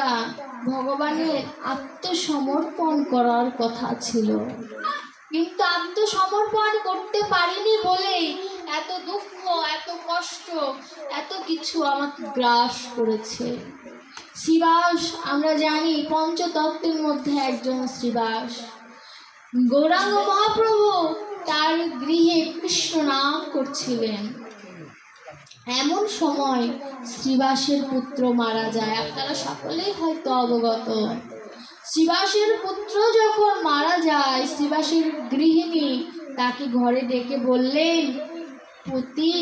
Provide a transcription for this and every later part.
একটা ভগবানের আত্মসমর্পণ করার কথা ছিল, কিন্তু আত্মসমর্পণ করতে পারিনি বলেই এত দুঃখ, এত কষ্ট, এত কিছু আমাকে গ্রাস করেছে। শ্রীবাস আমরা জানি পঞ্চতত্ত্বের মধ্যে একজন শ্রীবাস। গৌরাঙ্গ মহাপ্রভু তার গৃহে কৃষ্ণ নাম করছিলেন। এমন সময় শ্রীবাসের পুত্র মারা যায়। আপনারা সকলেই হয়তো অবগত। শ্রীবাসের পুত্র যখন মারা যায়, শ্রীবাসের গৃহিণী তাকে ঘরে ডেকে বললেন, পতি,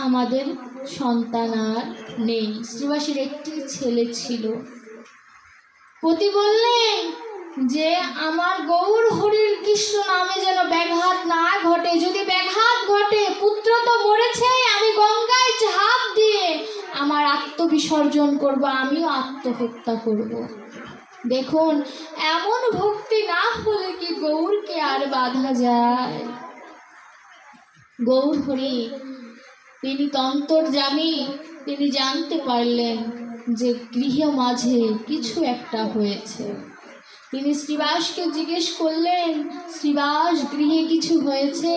আমাদের সন্তান আর নেই। শ্রীবাসের একটি ছেলে ছিল। পতি বললেন যে আমার গৌর হরির কৃষ্ণ নামে যেন ব্যাঘাত না ঘটে। যদি ব্যাঘাত ঘটে, পুত্র তো মরেছে, আমি গঙ্গায় ঝাঁপ দিয়ে আমার আত্মবিসর্জন করব, আমিও আত্মহত্যা করব। দেখুন, এমন ভক্তি না হলে কি গৌরকে আর বাধা যায়? গৌর হরি তিনি তন্তর্যামী, তিনি জানতে পারলেন যে গৃহে মাঝে কিছু একটা হয়েছে। তিনি শ্রীবাসকে জিজ্ঞেস করলেন, শ্রীবাস, গৃহে কিছু হয়েছে?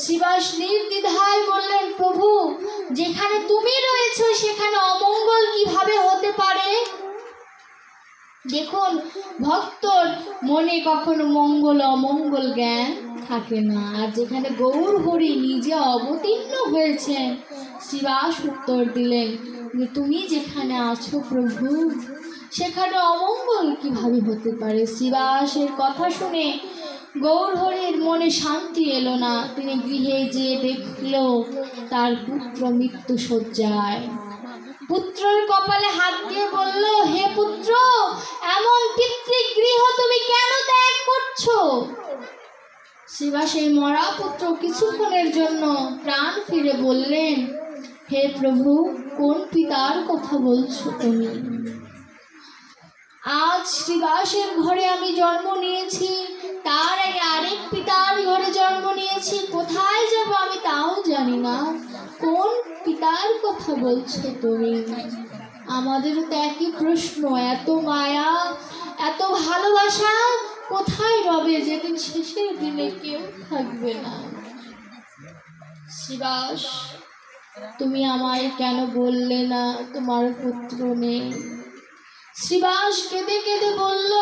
শ্রীবাস নির্দ্বিধায় বললেন, প্রভু, যেখানে তুমি রয়েছো সেখানে অমঙ্গল কিভাবে হতে পারে? দেখুন, ভক্তর মনে কখনো মঙ্গল অমঙ্গল জ্ঞান থাকে না। আর যেখানে গৌর হরি নিজে অবতীর্ণ হয়েছেন, শ্রীবাস উত্তর দিলেন যে তুমি যেখানে আছো প্রভু, সেখানে অমঙ্গল কিভাবে হতে পারে? শ্রীবাসের কথা শুনে গৌর হরির মনে শান্তি এলো না। তিনি গৃহে যেয়ে দেখল তার পুত্র মৃত্যু শয্যায়। পুত্রের কপালে হাত দিয়ে বলল, হে পুত্র, এমন পিতৃগৃহ তুমি কেন ত্যাগ করছো? শ্রীবাসের মরা পুত্র কিছুক্ষণের জন্য প্রাণ ফিরে বললেন, হে প্রভু, কোন পিতার কথা বলছো তুমি? আজ শ্রীবাসের ঘরে আমি জন্ম নিয়েছি, তার আগে আরেক পিতার ঘরে জন্ম নিয়েছি। কোথায় যাব আমি তাও জানি না। কোন পিতার কথা বলছো তুমি? আমাদেরও তো একই প্রশ্ন। এত মায়া, এত ভালোবাসা কোথায় রবে যেদিন শেষের দিনে কেউ থাকবে না? শ্রীবাস, তুমি আমায় কেন বললে না তোমার পুত্র নেই? শ্রীবাস কেঁদে কেঁদে বলল,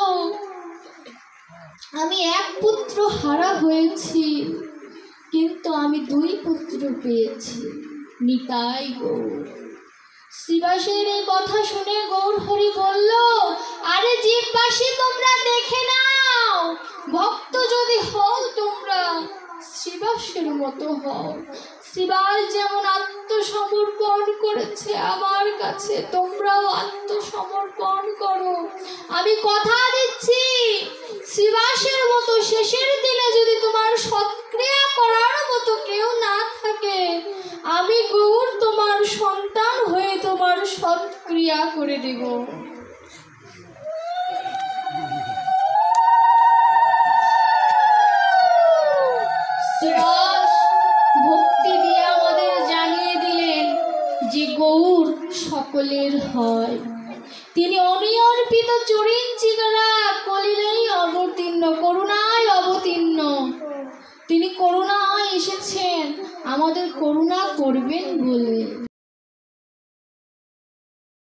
আমি এক পুত্র হারা হয়েছি, কিন্তু আমি দুই পুত্র পেয়েছি, নিতাই গৌর। শ্রীবাসের এই কথা শুনে গৌর হরি বলল, আরে জীববাসী, তোমরা দেখে নাও, ভক্ত যদি হও তোমরা শ্রীবাসের মতো হও। শ্রীবাস যেমন আত্মসমর্পণ করেছে আমার কাছে, তোমরাও আত্মসমর্পণ করো। আমি কথা দিচ্ছি, শ্রীবাসের মতো শেষের দিনে যদি তোমার সৎক্রিয়া করার মতো কেউ না থাকে, আমি গৌর তোমার সন্তান হয়ে তোমার সৎক্রিয়া করে দেব। শ্রীবাস ভক্তি দিয়ে আমাদের জানিয়ে দিলেন যে গৌর সকলের হয়। তিনি অনিয়র্পিত চরিঞ্চিকারা কলিলেই অবতীর্ণ, করুণায় অবতীর্ণ। তিনি করুণায় এসেছেন আমাদের করুণা করবেন বলে।